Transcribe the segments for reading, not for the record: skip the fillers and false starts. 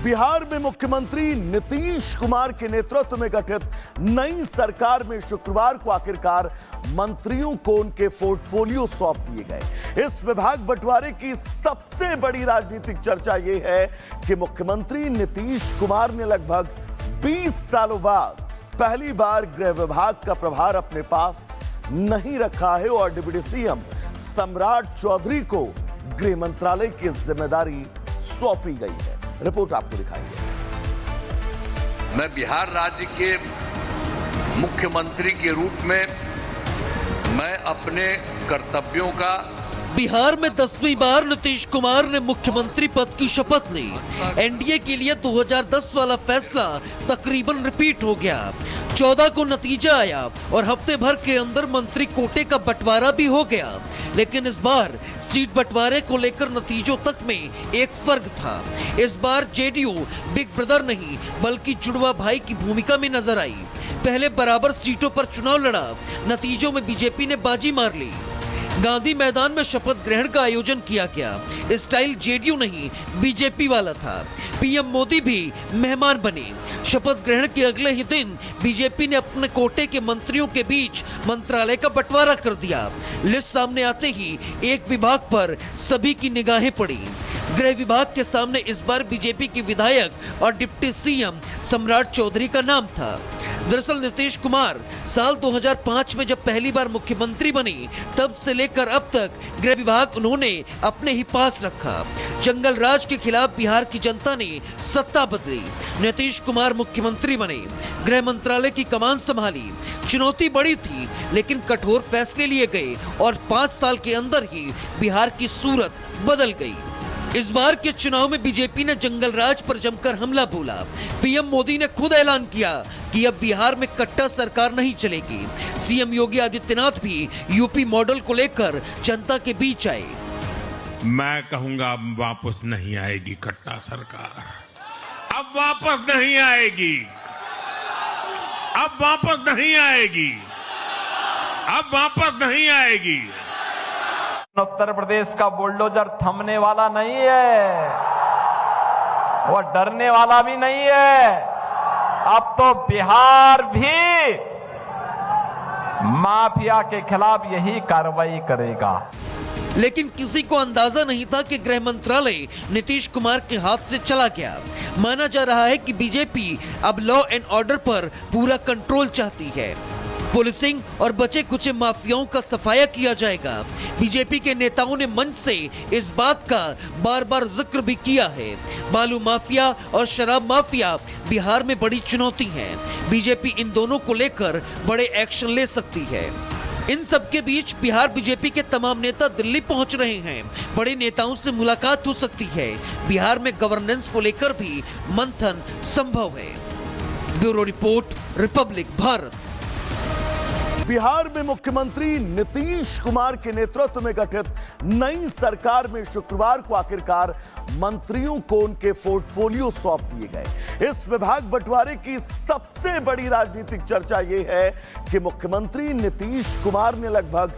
बिहार में मुख्यमंत्री नीतीश कुमार के नेतृत्व में गठित नई सरकार में शुक्रवार को आखिरकार मंत्रियों को उनके पोर्टफोलियो सौंप दिए गए। इस विभाग बंटवारे की सबसे बड़ी राजनीतिक चर्चा यह है कि मुख्यमंत्री नीतीश कुमार ने लगभग 20 सालों बाद पहली बार गृह विभाग का प्रभार अपने पास नहीं रखा है और डिप्टी सीएम सम्राट चौधरी को गृह मंत्रालय की जिम्मेदारी सौंपी गई है। रिपोर्ट आपको दिखाएंगे। मैं बिहार राज्य के मुख्यमंत्री के रूप में मैं अपने कर्तव्यों का बिहार में 10वीं बार नीतीश कुमार ने मुख्यमंत्री पद की शपथ ली। एनडीए के लिए 2010 वाला फैसला तकरीबन रिपीट हो गया। 14 को नतीजा आया और हफ्ते भर के अंदर मंत्री कोटे का बंटवारा भी हो गया। लेकिन इस बार सीट बंटवारे को लेकर नतीजों तक में एक फर्क था। इस बार जेडीयू बिग ब्रदर नहीं बल्कि जुड़वा भाई की भूमिका में नजर आई। पहले बराबर सीटों पर चुनाव लड़ा, नतीजों में बीजेपी ने बाजी मार ली। गांधी मैदान में शपथ ग्रहण का आयोजन किया गया। स्टाइल जेडीयू नहीं बीजेपी वाला था। पीएम मोदी भी मेहमान बने। शपथ ग्रहण के अगले ही दिन बीजेपी ने अपने कोटे के मंत्रियों के बीच मंत्रालय का बंटवारा कर दिया। लिस्ट सामने आते ही एक विभाग पर सभी की निगाहें पड़ी। गृह विभाग के सामने इस बार बीजेपी के विधायक और डिप्टी सीएम सम्राट चौधरी का नाम था। दरअसल नीतीश कुमार साल 2005 में जब पहली बार मुख्यमंत्री बने तब से लेकर अब तक गृह विभाग उन्होंने अपने ही पास रखा। जंगल राज के खिलाफ बिहार की जनता ने सत्ता बदली। नीतीश कुमार मुख्यमंत्री बने, गृह मंत्रालय की कमान संभाली। चुनौती बड़ी थी लेकिन कठोर फैसले लिए गए और 5 साल के अंदर ही बिहार की सूरत बदल गई। इस बार के चुनाव में बीजेपी ने जंगल राज पर जमकर हमला बोला। पीएम मोदी ने खुद ऐलान किया कि अब बिहार में कट्टा सरकार नहीं चलेगी। सीएम योगी आदित्यनाथ भी यूपी मॉडल को लेकर जनता के बीच आए। मैं कहूंगा अब वापस नहीं आएगी कट्टा सरकार, अब वापस नहीं आएगी, अब वापस नहीं आएगी, अब वापस नहीं आएगी। उत्तर प्रदेश का बुलडोजर थमने वाला नहीं है, वो डरने वाला भी नहीं है। अब तो बिहार भी माफिया के खिलाफ यही कार्रवाई करेगा। लेकिन किसी को अंदाजा नहीं था कि गृह मंत्रालय नीतीश कुमार के हाथ से चला गया। माना जा रहा है कि बीजेपी अब लॉ एंड ऑर्डर पर पूरा कंट्रोल चाहती है। पुलिसिंग और बचे कुचे माफियाओं का सफाया किया जाएगा। बीजेपी के नेताओं ने मंच से इस बात का बार बार जिक्र भी किया है। बालू माफिया और शराब माफिया बिहार में बड़ी चुनौती है। बीजेपी इन दोनों को लेकर बड़े एक्शन ले सकती है। इन सब के बीच बिहार बीजेपी के तमाम नेता दिल्ली पहुंच रहे हैं। बड़े नेताओं से मुलाकात हो सकती है। बिहार में गवर्नेंस को लेकर भी मंथन संभव है। Bureau report, Republic Bharat. Bihar में मुख्यमंत्री नीतीश कुमार के नेतृत्व में गठित नई सरकार में शुक्रवार को आखिरकार मंत्रियों को उनके पोर्टफोलियो सौंप दिए गए। इस विभाग बंटवारे की सबसे बड़ी राजनीतिक चर्चा यह है कि मुख्यमंत्री नीतीश कुमार ने लगभग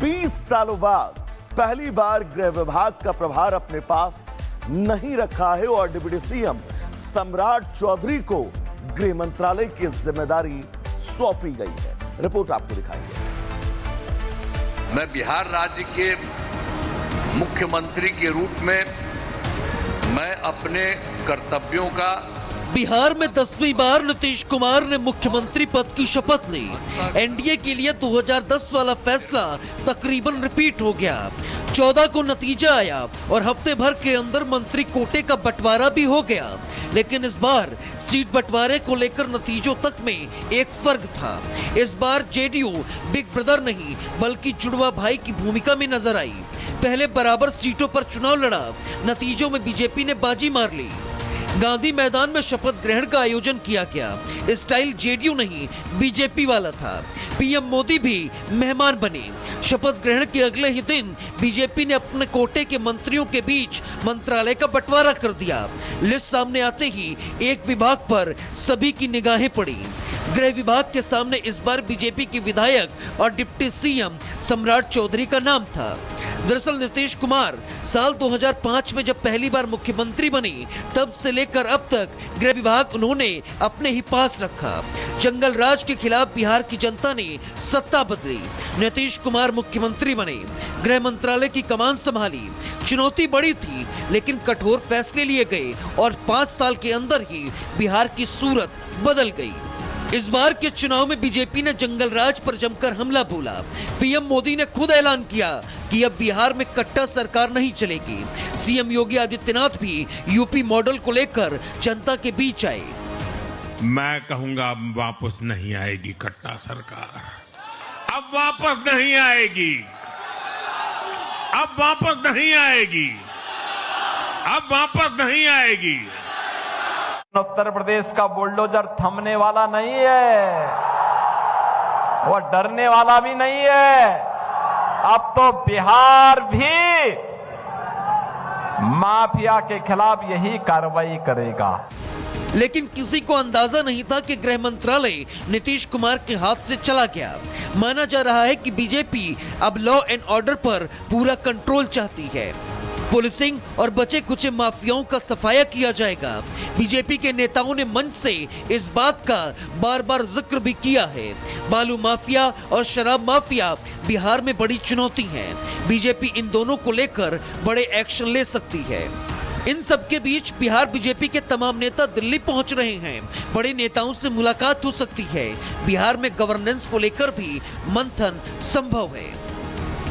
20 सालों बाद पहली बार गृह विभाग का प्रभार अपने पास नहीं रखा है और डिप्टी सीएम सम्राट चौधरी को गृह मंत्रालय की जिम्मेदारी सौंपी गई है। रिपोर्ट आपको दिखाएंगे। मैं बिहार राज्य के मुख्यमंत्री के रूप में मैं अपने कर्तव्यों का बिहार में 10वीं बार नीतीश कुमार ने मुख्यमंत्री पद की शपथ ली। एनडीए के लिए 2010 वाला फैसला तकरीबन रिपीट हो गया। 14 को नतीजा आया और हफ्ते भर के अंदर मंत्री कोटे का बंटवारा भी हो गया। लेकिन इस बार सीट बंटवारे को लेकर नतीजों तक में एक फर्क था। इस बार जेडीयू बिग ब्रदर नहीं बल्कि जुड़वा भाई की भूमिका में नजर आई। पहले बराबर सीटों पर चुनाव लड़ा, नतीजों में बीजेपी ने बाजी मार ली। गांधी मैदान में शपथ ग्रहण का आयोजन किया गया। स्टाइल जेडीयू नहीं बीजेपी वाला था। पीएम मोदी भी मेहमान बने। शपथ ग्रहण के अगले ही दिन बीजेपी ने अपने कोटे के मंत्रियों के बीच मंत्रालय का बंटवारा कर दिया। लिस्ट सामने आते ही एक विभाग पर सभी की निगाहें पड़ी। गृह विभाग के सामने इस बार बीजेपी के विधायक और डिप्टी सीएम सम्राट चौधरी का नाम था। दरअसल नीतीश कुमार साल 2005 में जब पहली बार मुख्यमंत्री बने तब से लेकर अब तक गृह विभाग उन्होंने अपने ही पास रखा। जंगल राज के खिलाफ बिहार की जनता ने सत्ता बदली, नीतीश कुमार मुख्यमंत्री बने, गृह मंत्रालय की कमान संभाली। चुनौती बड़ी थी लेकिन कठोर फैसले लिए गए और 5 साल के अंदर ही बिहार की सूरत बदल गई। इस बार के चुनाव में बीजेपी ने जंगल राज पर जमकर हमला बोला। पीएम मोदी ने खुद ऐलान किया कि अब बिहार में कट्टा सरकार नहीं चलेगी। सीएम योगी आदित्यनाथ भी यूपी मॉडल को लेकर जनता के बीच आए। मैं कहूंगा अब वापस नहीं आएगी कट्टा सरकार, अब वापस नहीं आएगी, अब वापस नहीं आएगी, अब वापस नहीं आएगी। उत्तर प्रदेश का बुलडोजर थमने वाला नहीं है, वो डरने वाला भी नहीं है। अब तो बिहार भी माफिया के खिलाफ यही कार्रवाई करेगा। लेकिन किसी को अंदाजा नहीं था कि गृह मंत्रालय नीतीश कुमार के हाथ से चला गया। माना जा रहा है कि बीजेपी अब लॉ एंड ऑर्डर पर पूरा कंट्रोल चाहती है। पुलिसिंग और बचे कुचे माफियाओं का सफाया किया जाएगा। बीजेपी के नेताओं ने मंच से इस बात का बार बार जिक्र भी किया है। बालू माफिया और शराब माफिया बिहार में बड़ी चुनौती है। बीजेपी इन दोनों को लेकर बड़े एक्शन ले सकती है। इन सब के बीच बिहार बीजेपी के तमाम नेता दिल्ली पहुंच रहे हैं। बड़े नेताओं से मुलाकात हो सकती है। बिहार में गवर्नेंस को लेकर भी मंथन संभव है।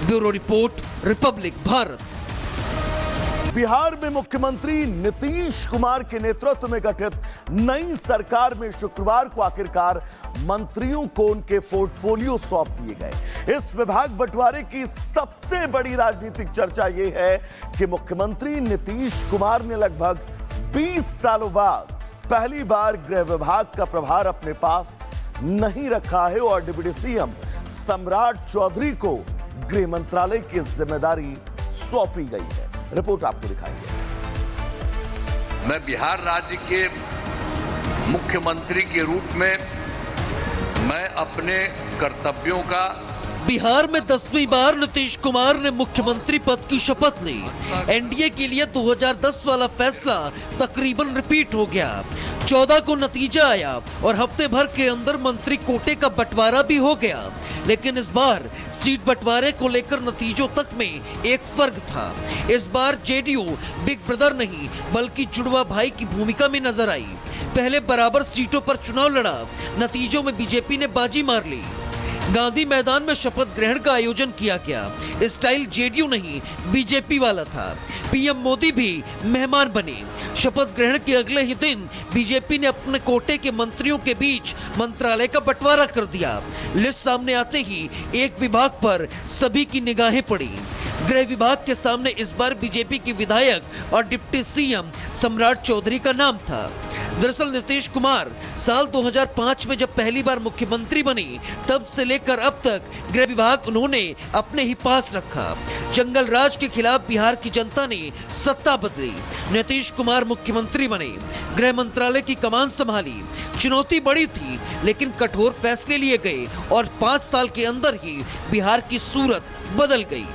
Bureau report, Republic Bharat. Bihar में मुख्यमंत्री नीतीश कुमार के नेतृत्व में गठित नई सरकार में शुक्रवार को आखिरकार मंत्रियों को उनके पोर्टफोलियो सौंप दिए गए। इस विभाग बंटवारे की सबसे बड़ी राजनीतिक चर्चा यह है कि मुख्यमंत्री नीतीश कुमार ने लगभग 20 सालों बाद पहली बार गृह विभाग का प्रभार अपने पास नहीं रखा है और डिप्टी सीएम सम्राट चौधरी को गृह मंत्रालय की जिम्मेदारी सौंपी गई है। रिपोर्ट आपको दिखाएंगे। मैं बिहार राज्य के मुख्यमंत्री के रूप में मैं अपने कर्तव्यों का बिहार में 10वीं बार नीतीश कुमार ने मुख्यमंत्री पद की शपथ ली। एनडीए के लिए 2010 वाला फैसला तकरीबन रिपीट हो गया। 14 को नतीजा आया और हफ्ते भर के अंदर मंत्री कोटे का बंटवारा भी हो गया। लेकिन इस बार सीट बंटवारे को लेकर नतीजों तक में एक फर्क था। इस बार जेडीयू बिग ब्रदर नहीं बल्कि जुड़वा भाई की भूमिका में नजर आई। पहले बराबर सीटों पर चुनाव लड़ा, नतीजों में बीजेपी ने बाजी मार ली। गांधी मैदान में शपथ ग्रहण का आयोजन किया गया। स्टाइल जेडीयू नहीं बीजेपी वाला था। पीएम मोदी भी मेहमान बने। शपथ ग्रहण के अगले ही दिन बीजेपी ने अपने कोटे के मंत्रियों के बीच मंत्रालय का बंटवारा कर दिया। लिस्ट सामने आते ही एक विभाग पर सभी की निगाहें पड़ी। गृह विभाग के सामने इस बार बीजेपी के विधायक और डिप्टी सीएम सम्राट चौधरी का नाम था। दरअसल नीतीश कुमार साल 2005 में जब पहली बार मुख्यमंत्री बने तब से लेकर अब तक गृह विभाग उन्होंने अपने ही पास रखा। जंगल राज के खिलाफ बिहार की जनता ने सत्ता बदली, नीतीश कुमार मुख्यमंत्री बने, गृह मंत्रालय की कमान संभाली। चुनौती बड़ी थी लेकिन कठोर फैसले लिए गए और 5 साल के अंदर ही बिहार की सूरत बदल गई।